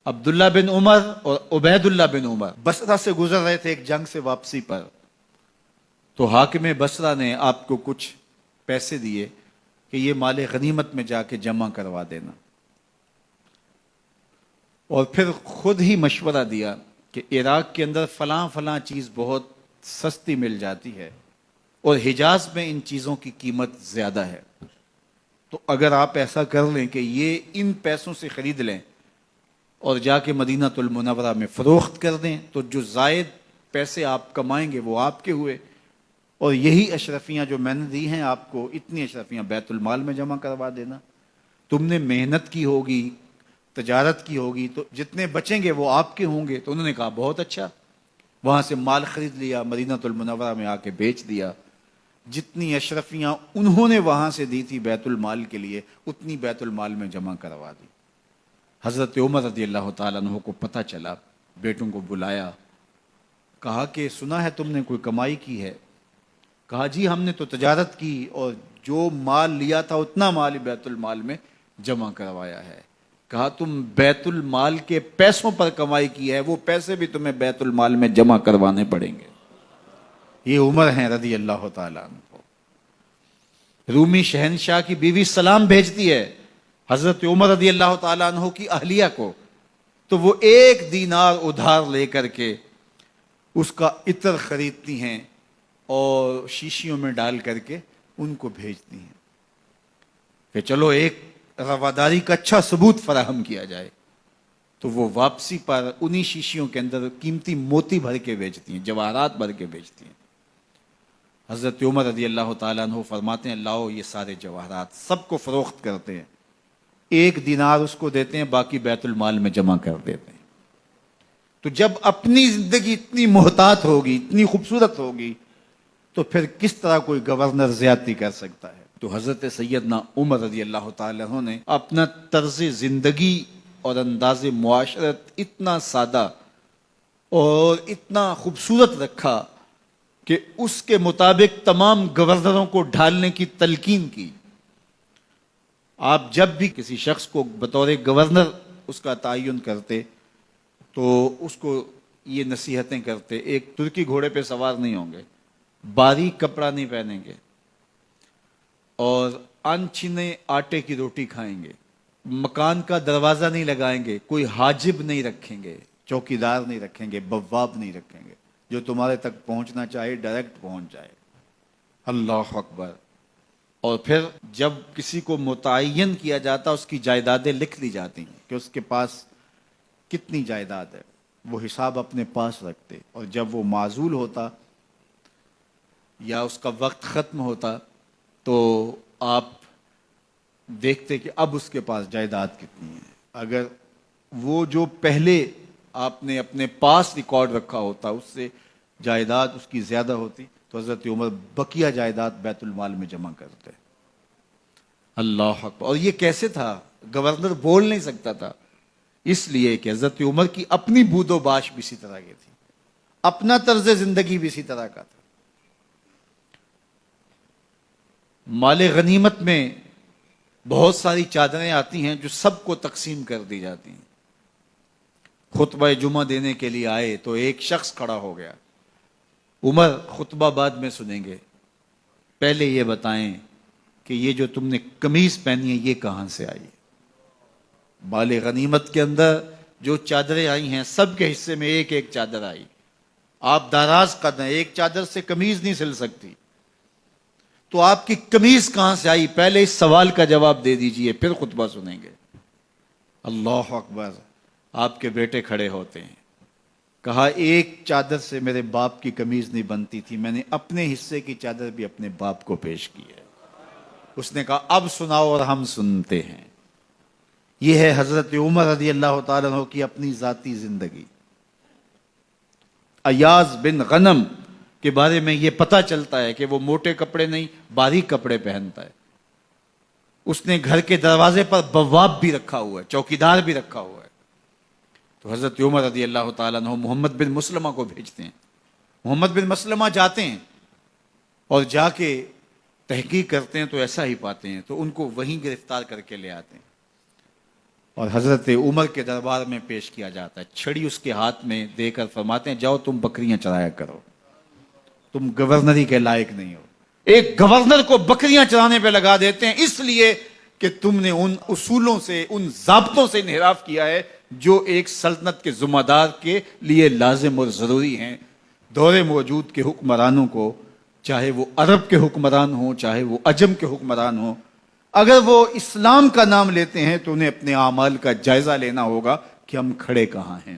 عبداللہ بن عمر اور عبید اللہ بن عمر بصرہ سے گزر رہے تھے ایک جنگ سے واپسی پر، تو حاکم بصرہ نے آپ کو کچھ پیسے دیے کہ یہ مال غنیمت میں جا کے جمع کروا دینا، اور پھر خود ہی مشورہ دیا کہ عراق کے اندر فلاں فلاں چیز بہت سستی مل جاتی ہے اور حجاز میں ان چیزوں کی قیمت زیادہ ہے، تو اگر آپ ایسا کر لیں کہ یہ ان پیسوں سے خرید لیں اور جا کے مدینہ المنورہ میں فروخت کر دیں، تو جو زائد پیسے آپ کمائیں گے وہ آپ کے ہوئے، اور یہی اشرفیاں جو میں نے دی ہیں آپ کو، اتنی اشرفیاں بیت المال میں جمع کروا دینا، تم نے محنت کی ہوگی، تجارت کی ہوگی، تو جتنے بچیں گے وہ آپ کے ہوں گے۔ تو انہوں نے کہا بہت اچھا، وہاں سے مال خرید لیا، مدینہ المنورہ میں آ کے بیچ دیا، جتنی اشرفیاں انہوں نے وہاں سے دی تھی بیت المال کے لیے، اتنی بیت المال میں جمع کروا دی۔ حضرت عمر رضی اللہ تعالیٰ عنہ کو پتہ چلا، بیٹوں کو بلایا، کہا کہ سنا ہے تم نے کوئی کمائی کی ہے؟ کہا جی ہم نے تو تجارت کی اور جو مال لیا تھا اتنا مال ہی بیت المال میں جمع کروایا ہے۔ کہا تم بیت المال کے پیسوں پر کمائی کی ہے، وہ پیسے بھی تمہیں بیت المال میں جمع کروانے پڑیں گے۔ یہ عمر ہیں رضی اللہ تعالیٰ عنہ۔ رومی شہنشاہ کی بیوی سلام بھیجتی ہے حضرت عمر رضی اللہ تعالیٰ عنہ کی اہلیہ کو، تو وہ 1 دینار ادھار لے کر کے اس کا عطر خریدتی ہیں اور شیشیوں میں ڈال کر کے ان کو بھیجتی ہیں کہ چلو ایک رواداری کا اچھا ثبوت فراہم کیا جائے۔ تو وہ واپسی پر انہی شیشیوں کے اندر قیمتی موتی بھر کے بیچتی ہیں، جواہرات بھر کے بیچتی ہیں۔ حضرت عمر رضی اللہ تعالیٰ عنہ فرماتے ہیں لاؤ یہ سارے جواہرات، سب کو فروخت کرتے ہیں، 1 دینار اس کو دیتے ہیں، باقی بیت المال میں جمع کر دیتے ہیں۔ تو جب اپنی زندگی اتنی محتاط ہوگی، اتنی خوبصورت ہوگی، تو پھر کس طرح کوئی گورنر زیادتی کر سکتا ہے؟ تو حضرت سیدنا عمر رضی اللہ تعالیٰ عنہ نے اپنا طرز زندگی اور انداز معاشرت اتنا سادہ اور اتنا خوبصورت رکھا کہ اس کے مطابق تمام گورنروں کو ڈھالنے کی تلقین کی۔ آپ جب بھی کسی شخص کو بطور گورنر اس کا تعین کرتے تو اس کو یہ نصیحتیں کرتے، ایک ترکی گھوڑے پہ سوار نہیں ہوں گے، باریک کپڑا نہیں پہنیں گے، اور انچھنے آٹے کی روٹی کھائیں گے، مکان کا دروازہ نہیں لگائیں گے، کوئی حاجب نہیں رکھیں گے، چوکیدار نہیں رکھیں گے، بواب نہیں رکھیں گے، جو تمہارے تک پہنچنا چاہے ڈائریکٹ پہنچ جائے۔ اللہ اکبر۔ اور پھر جب کسی کو متعین کیا جاتا اس کی جائیدادیں لکھ دی جاتی ہیں کہ اس کے پاس کتنی جائیداد ہے، وہ حساب اپنے پاس رکھتے، اور جب وہ معزول ہوتا یا اس کا وقت ختم ہوتا تو آپ دیکھتے کہ اب اس کے پاس جائیداد کتنی ہے۔ اگر وہ جو پہلے آپ نے اپنے پاس ریکارڈ رکھا ہوتا اس سے جائیداد اس کی زیادہ ہوتی تو حضرت عمر بقیہ جائیداد بیت المال میں جمع کرتے۔ اللہ اکبر۔ اور یہ کیسے تھا؟ گورنر بول نہیں سکتا تھا، اس لیے کہ حضرت عمر کی اپنی بود و باش بھی اسی طرح کی تھی، اپنا طرز زندگی بھی اسی طرح کا تھا۔ مال غنیمت میں بہت ساری چادریں آتی ہیں جو سب کو تقسیم کر دی جاتی ہیں۔ خطبہ جمعہ دینے کے لیے آئے تو ایک شخص کھڑا ہو گیا، عمر خطبہ بعد میں سنیں گے، پہلے یہ بتائیں کہ یہ جو تم نے قمیض پہنی ہے یہ کہاں سے آئی ہے؟ مال غنیمت کے اندر جو چادریں آئی ہیں سب کے حصے میں ایک ایک چادر آئی، آپ داراز قد ہیں، ایک چادر سے قمیض نہیں سل سکتی، تو آپ کی قمیض کہاں سے آئی؟ پہلے اس سوال کا جواب دے دیجئے، پھر خطبہ سنیں گے۔ اللہ اکبر۔ آپ کے بیٹے کھڑے ہوتے ہیں، کہا ایک چادر سے میرے باپ کی قمیض نہیں بنتی تھی، میں نے اپنے حصے کی چادر بھی اپنے باپ کو پیش کی ہے۔ اس نے کہا اب سناؤ، اور ہم سنتے ہیں۔ یہ ہے حضرت عمر رضی اللہ تعالیٰ عنہ کی اپنی ذاتی زندگی۔ ایاز بن غنم کے بارے میں یہ پتہ چلتا ہے کہ وہ موٹے کپڑے نہیں باریک کپڑے پہنتا ہے۔ اس نے گھر کے دروازے پر بواب بھی رکھا ہوا ہے، چوکیدار بھی رکھا ہوا ہے۔ تو حضرت عمر رضی اللہ تعالیٰ عنہ محمد بن مسلمہ کو بھیجتے ہیں، محمد بن مسلمہ جاتے ہیں اور جا کے تحقیق کرتے ہیں تو ایسا ہی پاتے ہیں، تو ان کو وہیں گرفتار کر کے لے آتے ہیں اور حضرت عمر کے دربار میں پیش کیا جاتا ہے، چھڑی اس کے ہاتھ میں دے کر فرماتے ہیں جاؤ تم بکریاں چرایا کرو، تم گورنری کے لائق نہیں ہو۔ ایک گورنر کو بکریاں چرانے پہ لگا دیتے ہیں اس لیے کہ تم نے ان اصولوں سے، ان ضابطوں سے انحراف کیا ہے جو ایک سلطنت کے ذمہ دار کے لیے لازم اور ضروری ہیں۔ دور موجود کے حکمرانوں کو، چاہے وہ عرب کے حکمران ہوں چاہے وہ عجم کے حکمران ہوں، اگر وہ اسلام کا نام لیتے ہیں تو انہیں اپنے اعمال کا جائزہ لینا ہوگا کہ ہم کھڑے کہاں ہیں۔